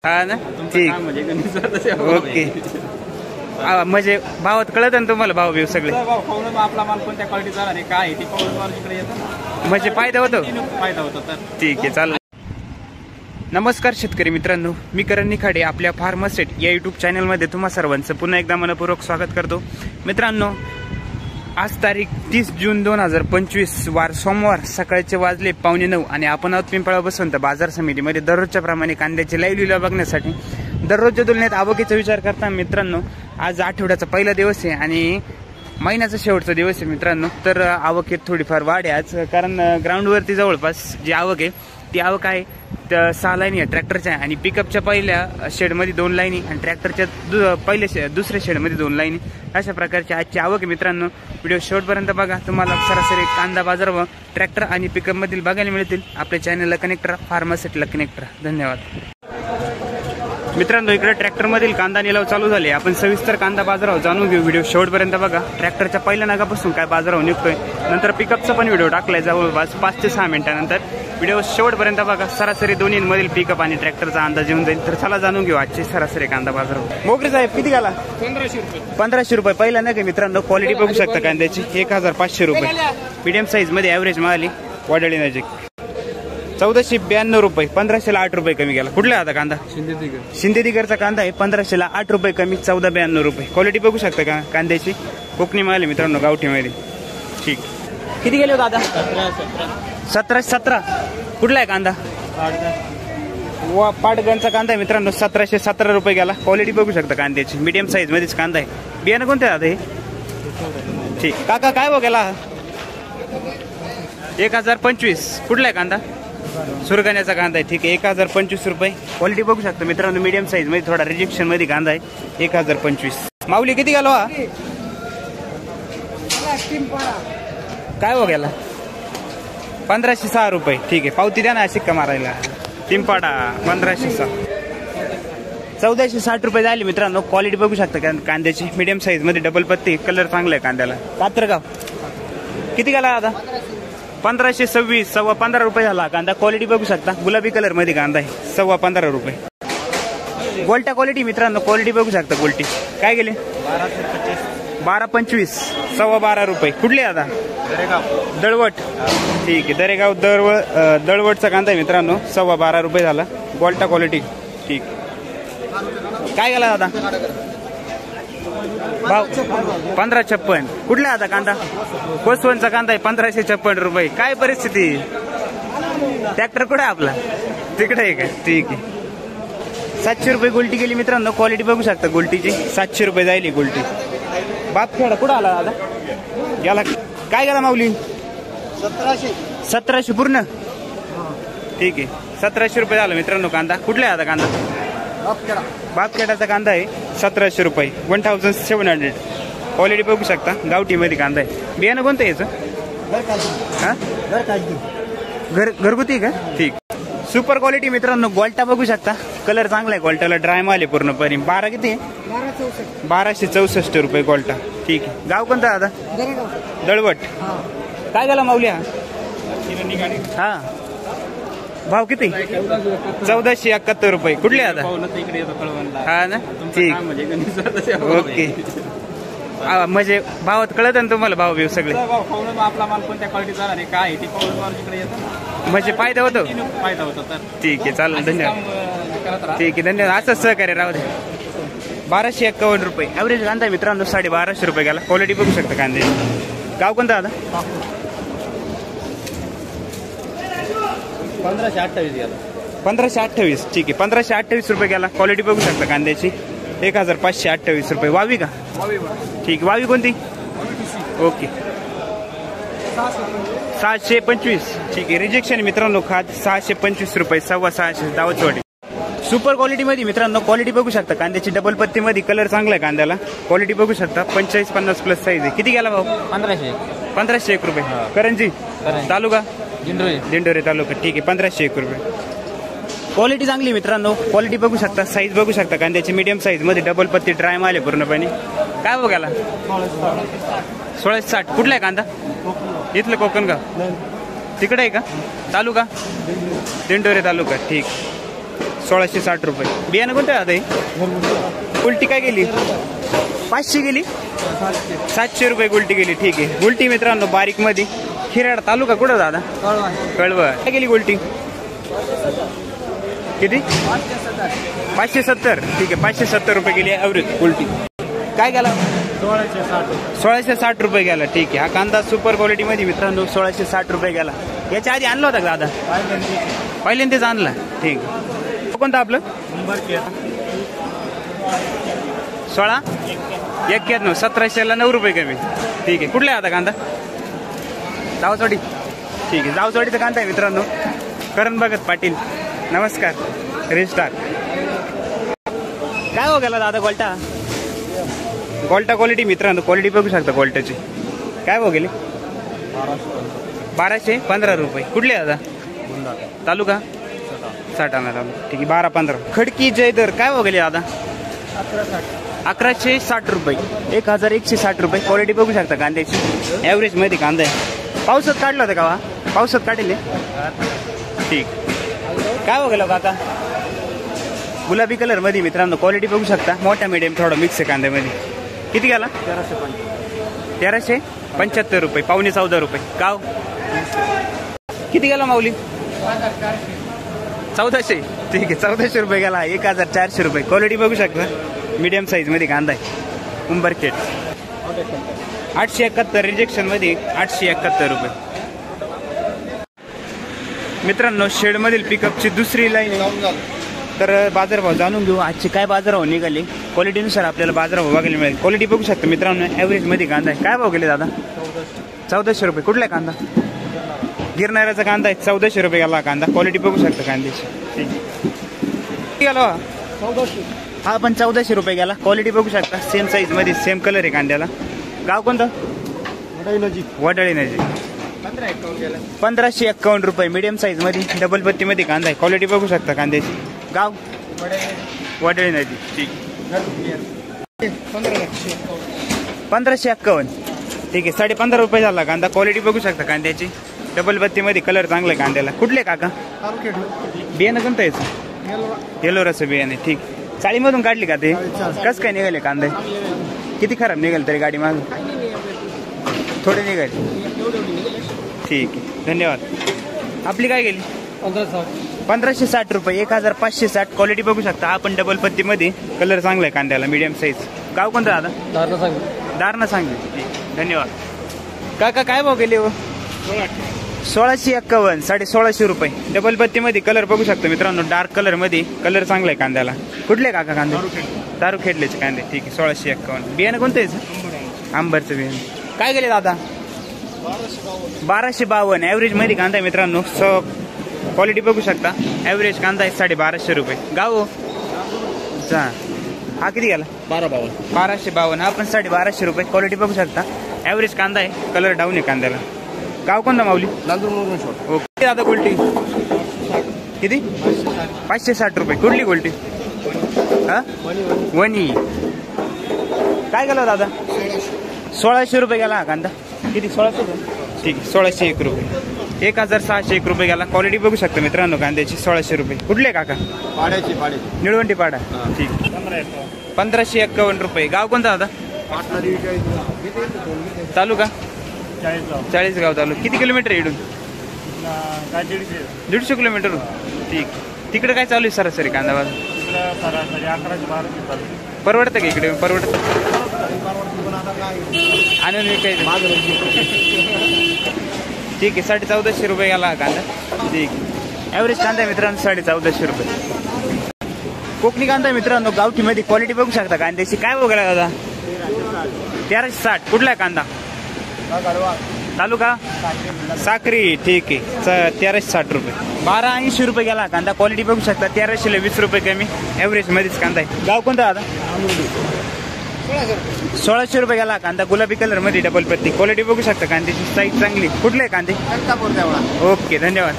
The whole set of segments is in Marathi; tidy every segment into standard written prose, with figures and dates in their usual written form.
हा ना ठीक ओके म्हणजे भावात कळत ना तुम्हाला भाव बिव सगळे आपला माल कोणत्या क्वालिटीचा आणि काय ती पाहून इकडे येतो म्हणजे फायदा होतो तर ठीक आहे चालेल. नमस्कार शेतकरी मित्रांनो, मी करण निखाडे आपल्या फार्मसेट या यूट्यूब चॅनलमध्ये तुम्हा सर्वांचं पुन्हा एकदा मनपूर्वक स्वागत करतो. मित्रांनो, आज तारीख 30 जून 2025 वार सोमवार सकाळचे वाजले 8:45 आणि आपण आहोत पिंपळा बसवंत बाजार समितीमध्ये दररोजच्या प्रमाणे कांद्याचे लाईव्ह लिलाव बघण्यासाठी. दररोजच्या तुलनेत आवकीचा विचार करता मित्रांनो, आज आठवड्याचा पहिला दिवस आहे आणि महिन्याचा शेवटचा दिवस आहे मित्रांनो. तर आवकेत थोडीफार वाढ आहे आज, कारण ग्राउंडवरती जवळपास जी आवक आहे ती आवक आहे 6 लाईनी आहे ट्रॅक्टरच्या आणि पिकअपच्या पहिल्या शेडमध्ये 2 लाईनी आणि ट्रॅक्टरच्या दुसऱ्या शेडमध्ये 2 लाईनी. अशा प्रकारची आजची आवक आहे मित्रांनो. व्हिडिओ शेवटपर्यंत बघा, तुम्हाला सरासरी कांदा बाजार व ट्रॅक्टर आणि पिकअपमधील बघायला मिळतील. आपल्या चॅनलला कनेक्ट राहा, फार्मासेटला कनेक्ट राहा. धन्यवाद मित्रांनो. इकडे ट्रॅक्टरमधील कांदा निलाव चालू झाले. आपण सविस्तर कांदा बाजारावर जाणून घेऊ. व्हिडिओ शेवटपर्यंत बघा. ट्रॅक्टरच्या पहिल्या नागापासून काय बाजारावर निघतोय, नंतर पिकअपचा पण व्हिडिओ टाकलाय जवळपास 5 ते 6 मिनिटांनंतर. व्हिडिओ शेवटपर्यंत बघा. सरासरी दोन्हीमधील पिकअप आणि ट्रॅक्टरचा अंदाज येऊन जाईल. तर चला जाणून घेऊ आजची सरासरी कांदा बाजारावर. मोगरी साहेब किती घाला? 1500 रुपये. पहिला नाही का मित्रांनो, क्वालिटी बघू शकता कांद्याची. 1500 रुपये मीडियम साईज मध्ये ॲव्हरेज माल आहे. वडाळी नजीक 1492 रुपये. 1500 ला 8 रुपये कमी गेला. कुठला आता कांदा? शिंदेदिगरचा कांदा आहे. 1500 ला 8 रुपये कमी, 1492 रुपये. क्वालिटी बघू शकता का कांद्याची. कोकणी माल आहे मित्रांनो, गावठीमध्ये. ठीक. किती गेले होते आता? 1717. कुठला आहे कांदा? पाटगणचा कांदा आहे मित्रांनो. 1717 रुपये गेला. क्वालिटी बघू शकता कांद्याची. मीडियम साईज मध्येच कांदा आहे. बियाणं कोणते आता हे? ठीक. काका काय हो गेला? 1025. कुठला आहे कांदा? सुरगाण्याचा कांदा आहे. ठीक आहे. 1025 रुपये. क्वालिटी बघू शकता मित्रांनो, मीडियम साईज मध्ये थोडा रिजेक्शन मध्ये कांदा आहे. 1025. माऊली किती गेलो हा? काय हो गेला? 1506 रुपये. ठीक आहे. पावती द्या ना शिक्का मारायला. पिंपाडा 1506. 1460 रुपये झाले मित्रांनो. क्वालिटी बघू शकता कांद्याची. मीडियम साईज मध्ये डबल पत्ती. कलर चांगला आहे कांद्याला. कात्रगाव किती गेला आता? 1526. 15.25 रुपये झाला कांदा. क्वालिटी बघू शकता. गुलाबी कलर मध्ये कांदा आहे. 15.25 रुपये. गोल्टा क्वालिटी मित्रांनो. क्वालिटी बघू शकता. गोल्टी काय गेले? 1225. 12.25 रुपये. कुठले आता? दळवट. ठीक आहे. दरेगाव दळवटचा कांदा आहे मित्रांनो. 12.25 रुपये झाला. गोल्टा क्वालिटी. ठीक. काय गेला आता भाव? 1556. कुठला आता कांदा? कोसवनचा कांदा आहे. 1556 रुपये. काय परिस्थिती? ट्रॅक्टर कुठे आहे आपला? तिकडे आहे का? ठीक आहे. 700 रुपये गोल्टी गेली मित्रांनो. क्वालिटी बघू शकता गोल्टीची. 700 रुपये जायली गोल्टी. बापखेडा कुठं आला आता? याला काय गेला माऊली? 1700 पूर्ण. ठीक आहे. 1700 रुपये झाला मित्रांनो कांदा. कुठला आहे आता कांदा? बापखेडाचा कांदा आहे. 1700 रुपये. 1700. क्वालिटी बघू शकता. गावठी मध्ये कांदा आहे. बियाणं कोणतं याचं? घरगुती का? ठीक. सुपर क्वालिटी मित्रांनो. गोल्टा बघू शकता. कलर चांगला आहे गोल्टाला. ड्राय माल आहे पूर्णपणे. 12 किती आहे? 1264 रुपये गोल्टा. ठीक आहे. गाव कोणतं आता? दळवट. काय झाला माऊली हा? भाव किती? 1471 रुपये. कुठले आता? हा ना ठीक. ओके. म्हणजे भावात कळत ना तुम्हाला भाव बिव सगळे. आपला माल कोणत्या क्वालिटीचा आणि काय ती पाहून इकडे येतो म्हणजे फायदा होतो. तर ठीक आहे चालेल. धन्यवाद. ठीक आहे. धन्यवाद. असंच सहकार्य राहू दे. 1251 रुपये ॲव्हरेज कांदा आहे मित्रांनो. 1250 रुपये गेला. क्वालिटी बघू शकता कांदे. गाव कोणतं आता? 1528 गेला. 1528. ठीक आहे. 1528 रुपये गेला. क्वालिटी बघू शकता कांद्याची. 1528 रुपये. वावी का? ठीक. वावी कोणती? ओके. 625. ठीक आहे. रिजेक्शन मित्रांनो. खाद 625 रुपये. 625 दावतवाडी. सुपर क्वालिटी मध्ये मित्रांनो. क्वालिटी बघू शकता कांद्याची. डबल पत्ती मध्ये. कलर चांगला आहे कांद्याला. क्वालिटी बघू शकता. 45-50 प्लस साईज आहे. किती गेला भाऊ? 1501 रुपये. करंजी तालुका दिंडोरे तालुका. ठीक आहे. 1501 रुपये. क्वालिटी चांगली मित्रांनो. क्वालिटी बघू शकता. साईज बघू शकता कांद्याची. मीडियम साईज मध्ये. डबल पत्ती. ड्राय माल आहे पूर्णपणे. काय हो गेला? 1660. कुठला आहे कांदा? इथलं कोकण का? तिकडे आहे का? तालुका दिंडोरे तालुका. ठीक. 1660 रुपये. बियाणं कोणतं आहे आता हे? गुलटी काय गेली? 500 गेली. 700 रुपये गुलटी गेली. ठीक आहे. गुलटी मित्रांनो बारीक मध्ये खिराड तालुका कुठं दादा? कळवण. काय गेली गुलटी? किती? 570. ठीक आहे. 570 रुपये गेली ॲव्हरेज गुलटी. काय गेला? 1660 रुपये गेला. ठीक आहे. हा कांदा सुपर क्वालिटी मध्ये मित्रांनो 1660 रुपये गेला. याच्या आधी आणला होता का दादा? पहिल्यांदाच आणला. ठीक आहे. कोणतं आपलं? 1691. 1700ला 9 रुपये कमी. ठीक आहे. कुठला आहे आता कांदा? जावचवाडी. ठीक आहे. जावचवाडीचा कांदा आहे मित्रांनो. करण भगत पाटील. नमस्कार. रेस्टार. काय हो गेला दादा गोल्टा? गोल्टा क्वालिटी मित्रांनो. क्वालिटी बघू शकता गोल्टाची. काय हो गेली? 1215 रुपये. कुठले दादा? तालुका? साठाणा तालुका. ठीक आहे. 1215. खडकी जयदर काय हो गेली दादा? 1160 रुपये. 1160 रुपये. क्वालिटी बघू शकता कांद्याची. ॲव्हरेज मध्ये कांदा आहे. पावसात काढला होता का? पावसात काढले. ठीक. काय हो गेला काका? गुलाबी कलर मध्ये मित्रांनो. क्वालिटी बघू शकता. मोठा मीडियम थोडा मिक्स आहे कांद्यामध्ये. किती गेला? 1375 रुपये. 14.5 रुपये. गाव किती गेला माऊली? 1400. ठीक आहे. 1400 रुपये गेला. 1400 रुपये. क्वालिटी बघू शकता. मीडियम साईज मध्ये कांदा आहे. उंबरखेड. 871. रिजेक्शन मध्ये 871 रुपये. मित्रांनो शेडमधील पिकअपची दुसरी लाईन. तर बाजारभाव जाणून घेऊ. आजचे काय बाजारभाव निघाले. क्वालिटीनुसार आपल्याला बाजारभाव बघायला मिळेल. क्वालिटी बघू शकता मित्रांनो. ॲव्हरेज मध्ये कांदा आहे. काय भाव गेले दादा? 1400 रुपये. कुठला आहे कांदा? गिरणाऱ्याचा कांदा आहे. 1400 रुपये गेला कांदा. क्वालिटी बघू शकता कांद्याची. ठीक गेला हा पण 1400 रुपये गेला. क्वालिटी बघू शकता. सेम साईज मध्ये सेम कलर आहे कांद्याला. गाव कोणतं? वडाळी नजीक. 1551 रुपये. मीडियम साईज मध्ये डबल पत्ती मध्ये कांदा आहे. क्वालिटी बघू शकता कांद्याची. गाव? वडाळी नदी. ठीक. 1551. ठीक आहे. 15.5 रुपये झाला कांदा. क्वालिटी बघू शकता कांद्याची. डबल पत्ती मध्ये कलर चांगला आहे कांद्याला. कुठले काका? बियाणं कोणतं यायचं? येलोराचं बियाणे. ठीक. चाळीमधून काढली का ते? कसं काय निघाले कांदे? किती खराब निघाले तरी गाडी मागून? थोडे निघाले. ठीक आहे. धन्यवाद. आपली काय गेली? 1560 रुपये. 1560. क्वालिटी बघू शकता. आपण डबल पत्ती मध्ये कलर चांगला आहे कांद्याला. Medium size. गाव कोणतं दादा? दारणा सांगली. ठीक. धन्यवाद. काका काय भाव गेले हो? 1651. 1650 रुपये. डबल पत्ती मध्ये कलर बघू शकता मित्रांनो. डार्क कलर मध्ये कलर चांगला आहे कांद्याला. कुठले काका कांदे? दारू खेडलेचे कांदे. ठीक आहे. 1651. बियाणं कोणतं यायचं? आंबरचं बियाणं. काय गेले दादा? 1252. ॲव्हरेज मध्ये कांदा आहे मित्रांनो. क्वालिटी बघू शकता. ॲव्हरेज कांदा आहे 1250 रुपये. गाव हा किती गेला? 1252. हा पण 1250 रुपये. क्वालिटी बघू शकता. ॲव्हरेज कांदा आहे. कलर डाऊन आहे कांद्याला. गाव कोणता माऊली? ओके दादा. गोल्टी किती? 560 रुपये. कुठली गोल्टी? हा वणी. काय गेला दादा? 1600 रुपये गेला हा कांदा. किती? 1600. ठीक आहे. 1601 रुपये. 1601 रुपये गेला. क्वालिटी बघू शकता मित्रांनो कांद्याची. 1600 रुपये. कुठले काका? निळवंटी पाडा. ठीक. 1551 रुपये. गाव कोणता दादा? तालुका? चाळीसगाव तालुका. किती किलोमीटर इकडून? 150 किलोमीटर. ठीक. तिकडे काय चालू आहे सरासरी कांदा बाजार? परवडतं का इकडे? परवडतं. आणून विकायचं. ठीक आहे. 1450 रुपये गेला कांदा. ठीक. ॲव्हरेज कांदा मित्रांनो 1450 रुपये. कोकणी कांदा मित्रांनो. गावठीमध्ये क्वालिटी बघू शकता कांद्याची. काय बघायला दादा? 1360. कुठला आहे कांदा? तालुका? साक्री. ठीक आहे. 1360 रुपये. 1280 रुपये गेला कांदा. क्वालिटी बघू शकता. 1300ला 20 रुपये कमी. ॲव्हरेज मध्येच कांदा आहे. गाव कोणता दादा? 1600 रुपये गेला कांदा. गुलाबी कलर मध्ये डबल पत्ती. क्वालिटी बघू शकता कांद्याची. साईज चांगली. कुठले कांदे? ओके. धन्यवाद.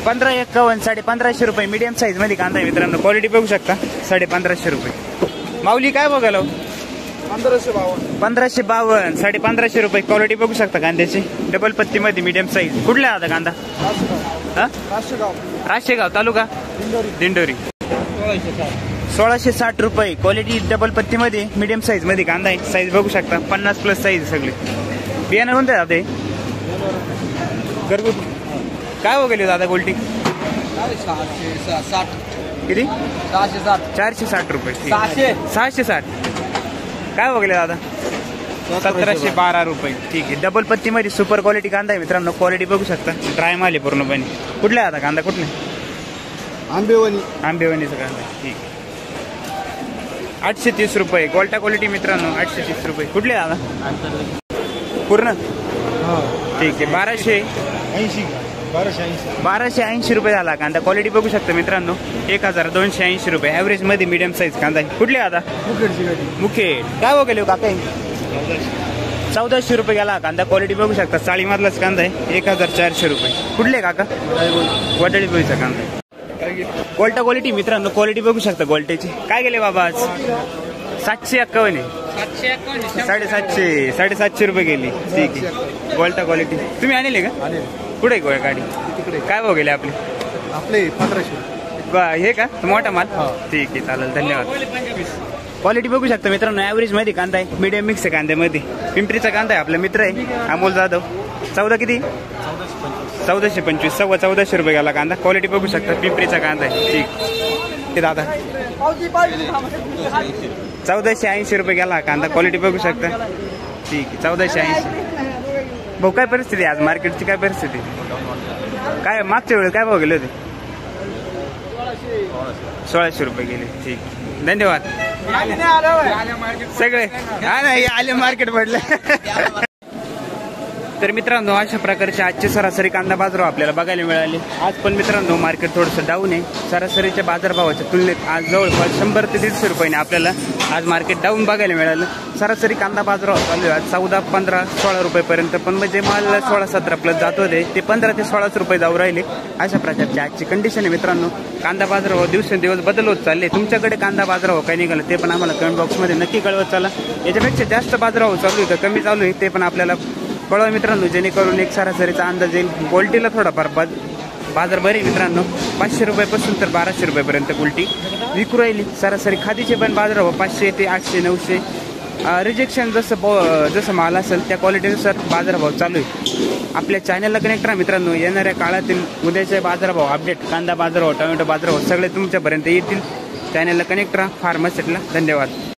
1551. 1550 रुपये. मीडियम साईज मध्ये कांदा आहे मित्रांनो. क्वालिटी बघू शकता. 1550 रुपये. माऊली काय बघायला? 1552. 1550 रुपये. क्वालिटी बघू शकता कांद्याची. डबल पत्ती मध्ये मीडियम साईज. कुठला आता कांदा? राशेगाव. तालुका? दिंडोरी 1660 रुपये. क्वालिटी डबल पत्तीमध्ये मीडियम साईज मध्ये कांदा आहे. साईज बघू शकता 50+ साईज सगळे. बियाणं कोणते दादा हे? घरगुती. काय हो गेले दादा गोल्टी? 660 किती? 660 460 रुपये. 660 काय हो गेले दादा? 1712 रुपये. ठीक आहे. डबल पत्तीमध्ये सुपर क्वालिटी कांदा आहे मित्रांनो. क्वालिटी बघू शकता. ड्राय माल आहे पूर्णपणे. कुठला आहे आता कांदा? कुठला? आंबेवणीचा कांदा. ठीक आहे. 830 रुपये. गोल्टा क्वालिटी मित्रांनो 830 रुपये. कुठले दादा? पूर्ण. ठीक आहे. 1280 रुपये झाला कांदा. क्वालिटी बघू शकता मित्रांनो 1280 रुपये. ॲव्हरेज मध्ये मीडियम साईज कांदा आहे. कुठले आता? मुखेड. काय हो गेले काका? 1400 रुपये गेला कांदा. क्वालिटी बघू शकता. चाळीमधलाच कांदा आहे. 1400 रुपये. कुठले काका? वडाळी बोईचा कांदा आहे. गोल्टा क्वालिटी मित्रांनो. क्वालिटी बघू शकता गोल्ट्याची. काय गेले बाबा आज? 751. 750 रुपये गेली. ठीक आहे. गोल्टा क्वालिटी तुम्ही आणले का? कुठे गोळ्या गाडी? काय भाव गेले आपले? 1500. हे का मोठा माल? ठीक आहे चालेल. धन्यवाद. क्वालिटी बघू शकता मित्रांनो. ॲव्हरेज मध्ये कांदा आहे. मीडियम मिक्स आहे कांद्यामध्ये. पिंपरीचा कांदा आहे. आपला मित्र आहे अमोल जाधव. 14 किती? 1425. 1450 रुपये गेला कांदा. क्वालिटी बघू शकता. पिंपरीचा कांदा आहे. ठीक आहे दादा. 1480 रुपये गेला कांदा. क्वालिटी बघू शकता. ठीक आहे. 1480. भाऊ काय परिस्थिती आज मार्केटची? काय परिस्थिती? काय मागच्या वेळेस काय भाव गेले होते? 1600 रुपये गेले. ठीक. धन्यवाद. सगळे हा नाही आले मार्केट पडलं. तर मित्रांनो अशा प्रकारचे आजचे सरासरी कांदा बाजार आपल्याला बघायला मिळाले. आज पण मित्रांनो मार्केट थोडंसं डाऊन आहे. सरासरीच्या बाजारभावाच्या तुलनेत आज जवळपास 100 ते 150 रुपयाने आपल्याला आज मार्केट डाऊन बघायला मिळालं. सरासरी कांदा बाजार चालू आहे आज 14, 15, 16 रुपयेपर्यंत. पण म्हणजे माल 16-17 प्लस जात होते ते 15 ते 16 रुपये जाऊ राहिले. अशा प्रकारची आजची कंडिशन आहे मित्रांनो. कांदा बाजारभाव दिवसेंदिवस बदल होत चालले. तुमच्याकडे कांदा बाजारभाव काय निघाला ते पण आम्हाला कमेंट बॉक्समध्ये नक्की कळवत चला. याच्यापेक्षा जास्त बाजारभाव चालू आहे का कमी चालू आहे ते पण आपल्याला कळवा मित्रांनो. जेणेकरून एक सरासरीचा अंदाज येईल. गोल्टीला थोडाफार बाजार बरे मित्रांनो. 500 रुपयापासून तर 1200 रुपयापर्यंत गोल्टी विकू राहिली. सरासरी खादीचे पण बाजारभाव 500 ते 800, 900. रिजेक्शन जसं माल असेल त्या क्वालिटीनुसार बाजारभाव चालू आहे. आपल्या चॅनलला कनेक्ट राहा मित्रांनो. येणाऱ्या काळातील उद्याचे बाजारभाव अपडेट, कांदा बाजारभाव, टोमॅटो बाजारभाव सगळे तुमच्यापर्यंत येतील. चॅनलला कनेक्ट राहा. फार्मासिटीला धन्यवाद.